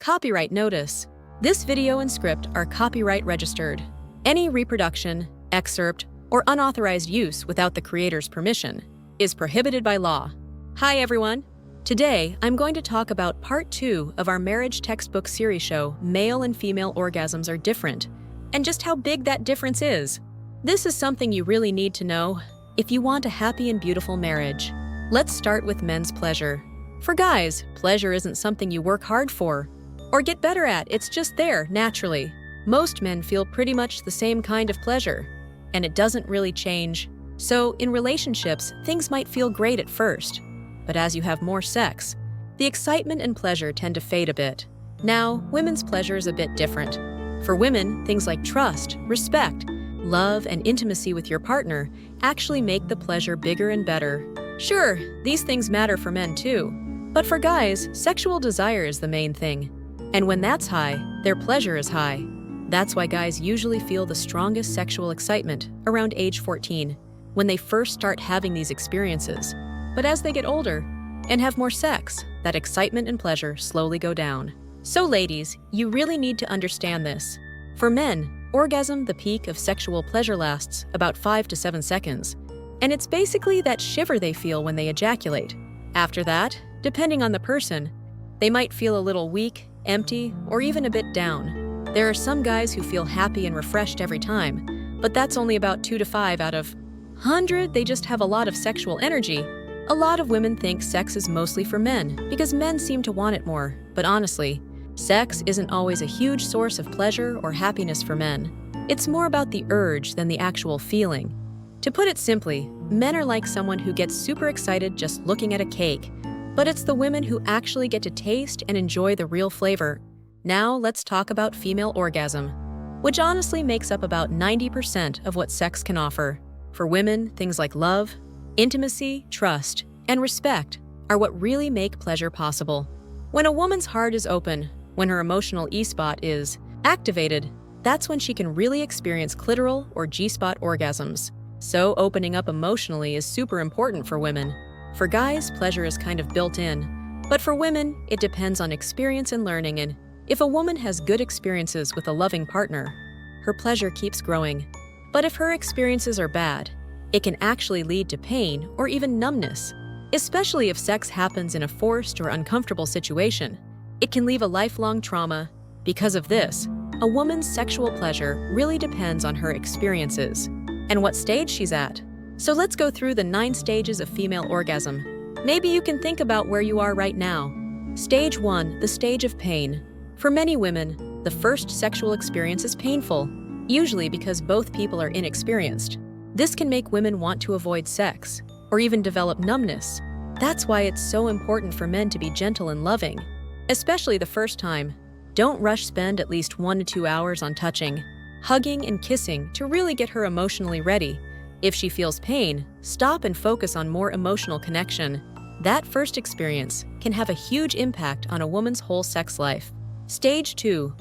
Copyright notice. This video and script are copyright registered. Any reproduction, excerpt, or unauthorized use without the creator's permission is prohibited by law. Hi everyone! Today, I'm going to talk about part 2 of our marriage textbook series show, Male and Female Orgasms Are Different, and just how big that difference is. This is something you really need to know if you want a happy and beautiful marriage. Let's start with men's pleasure. For guys, pleasure isn't something you work hard for or get better at, it's just there, naturally. Most men feel pretty much the same kind of pleasure, and it doesn't really change. So, in relationships, things might feel great at first, but as you have more sex, the excitement and pleasure tend to fade a bit. Now, women's pleasure is a bit different. For women, things like trust, respect, love, and intimacy with your partner actually make the pleasure bigger and better. Sure, these things matter for men too, but for guys, sexual desire is the main thing. And when that's high, their pleasure is high. That's why guys usually feel the strongest sexual excitement around age 14, when they first start having these experiences. But as they get older and have more sex, that excitement and pleasure slowly go down. So ladies, you really need to understand this. For men, orgasm, the peak of sexual pleasure, lasts about 5 to 7 seconds, and it's basically that shiver they feel when they ejaculate. After that, depending on the person, they might feel a little weak, empty, or even a bit down. There are some guys who feel happy and refreshed every time, but that's only about 2 to 5 out of 100. They just have a lot of sexual energy. A lot of women think sex is mostly for men because men seem to want it more, but honestly, sex isn't always a huge source of pleasure or happiness for men. It's more about the urge than the actual feeling. To put it simply, men are like someone who gets super excited just looking at a cake, but it's the women who actually get to taste and enjoy the real flavor. Now let's talk about female orgasm, which honestly makes up about 90% of what sex can offer. For women, things like love, intimacy, trust, and respect are what really make pleasure possible. When a woman's heart is open, when her emotional E-spot is activated, that's when she can really experience clitoral or G-spot orgasms. So opening up emotionally is super important for women. For guys, pleasure is kind of built in, but for women, it depends on experience and learning, and if a woman has good experiences with a loving partner, her pleasure keeps growing. But if her experiences are bad, it can actually lead to pain or even numbness, especially if sex happens in a forced or uncomfortable situation. It can leave a lifelong trauma. Because of this, a woman's sexual pleasure really depends on her experiences and what stage she's at. So let's go through the 9 stages of female orgasm. Maybe you can think about where you are right now. Stage 1, the stage of pain. For many women, the first sexual experience is painful, usually because both people are inexperienced. This can make women want to avoid sex or even develop numbness. That's why it's so important for men to be gentle and loving, especially the first time. Don't rush, spend at least 1 to 2 hours on touching, hugging, and kissing to really get her emotionally ready. If she feels pain, stop and focus on more emotional connection. That first experience can have a huge impact on a woman's whole sex life. Stage 2,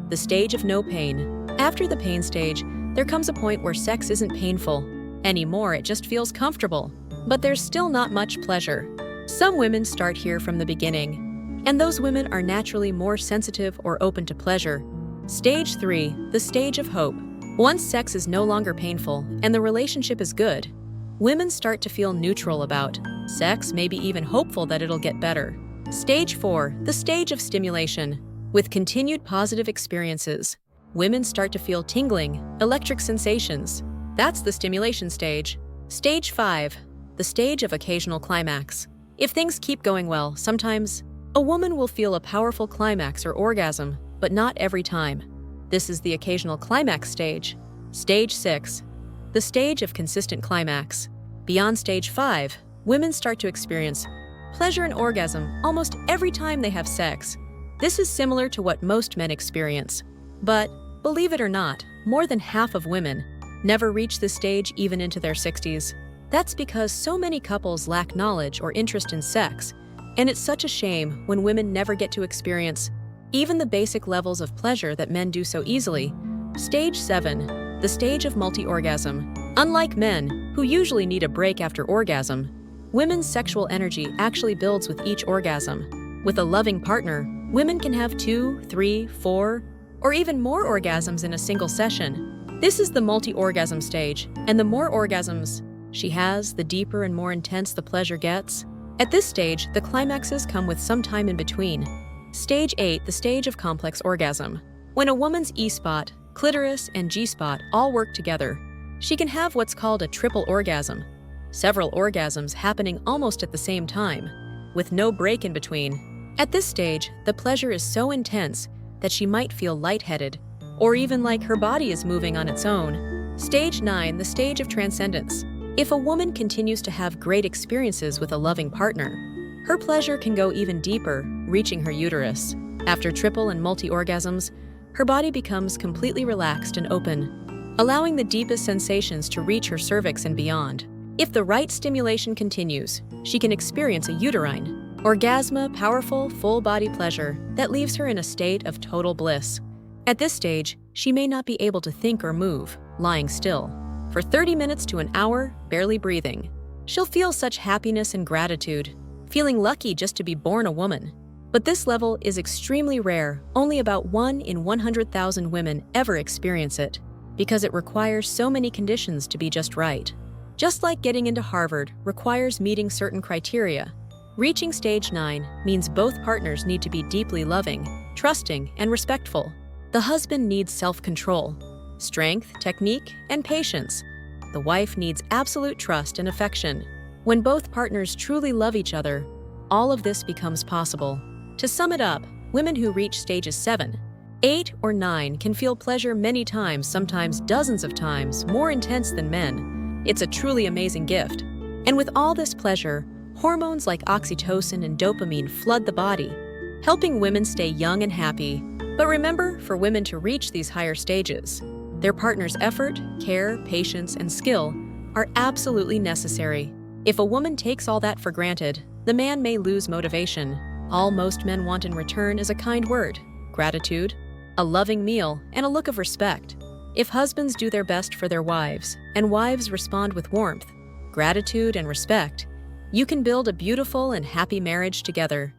the stage of no pain. After the pain stage, there comes a point where sex isn't painful anymore, it just feels comfortable. But there's still not much pleasure. Some women start here from the beginning, and those women are naturally more sensitive or open to pleasure. Stage 3, the stage of hope. Once sex is no longer painful and the relationship is good, women start to feel neutral about sex, maybe even hopeful that it'll get better. Stage 4, the stage of stimulation. With continued positive experiences, women start to feel tingling, electric sensations. That's the stimulation stage. Stage 5, the stage of occasional climax. If things keep going well, sometimes a woman will feel a powerful climax or orgasm, but not every time. This is the occasional climax stage. Stage 6, the stage of consistent climax. Beyond stage 5, women start to experience pleasure and orgasm almost every time they have sex. This is similar to what most men experience. But, believe it or not, more than half of women never reach this stage even into their 60s. That's because so many couples lack knowledge or interest in sex, and it's such a shame when women never get to experience even the basic levels of pleasure that men do so easily. Stage 7, the stage of multi-orgasm. Unlike men, who usually need a break after orgasm, women's sexual energy actually builds with each orgasm. With a loving partner, Women can have 2, 3, 4, or even more orgasms in a single session. This is the multi-orgasm stage, and the more orgasms she has, the deeper and more intense the pleasure gets. At this stage, the climaxes come with some time in between. Stage 8, the stage of complex orgasm. When a woman's E-spot, clitoris, and G-spot all work together, she can have what's called a triple orgasm. Several orgasms happening almost at the same time, with no break in between. At this stage, the pleasure is so intense that she might feel lightheaded, or even like her body is moving on its own. Stage 9, the stage of transcendence. If a woman continues to have great experiences with a loving partner, her pleasure can go even deeper, reaching her uterus. After triple and multi-orgasms, her body becomes completely relaxed and open, allowing the deepest sensations to reach her cervix and beyond. If the right stimulation continues, she can experience a uterine orgasm, powerful, full-body pleasure that leaves her in a state of total bliss. At this stage, she may not be able to think or move, lying still, for 30 minutes to an hour, barely breathing. She'll feel such happiness and gratitude, feeling lucky just to be born a woman. But this level is extremely rare. Only about 1 in 100,000 women ever experience it, because it requires so many conditions to be just right. Just like getting into Harvard requires meeting certain criteria, reaching stage 9 means both partners need to be deeply loving, trusting, and respectful. The husband needs self-control, strength, technique, and patience. The wife needs absolute trust and affection. When both partners truly love each other, all of this becomes possible. To sum it up, women who reach stages 7, 8, or 9 can feel pleasure many times, sometimes dozens of times, more intense than men. It's a truly amazing gift. And with all this pleasure, hormones like oxytocin and dopamine flood the body, helping women stay young and happy. But remember, for women to reach these higher stages, their partner's effort, care, patience, and skill are absolutely necessary. If a woman takes all that for granted, the man may lose motivation. All most men want in return is a kind word, gratitude, a loving meal, and a look of respect. If husbands do their best for their wives, and wives respond with warmth, gratitude, and respect, you can build a beautiful and happy marriage together.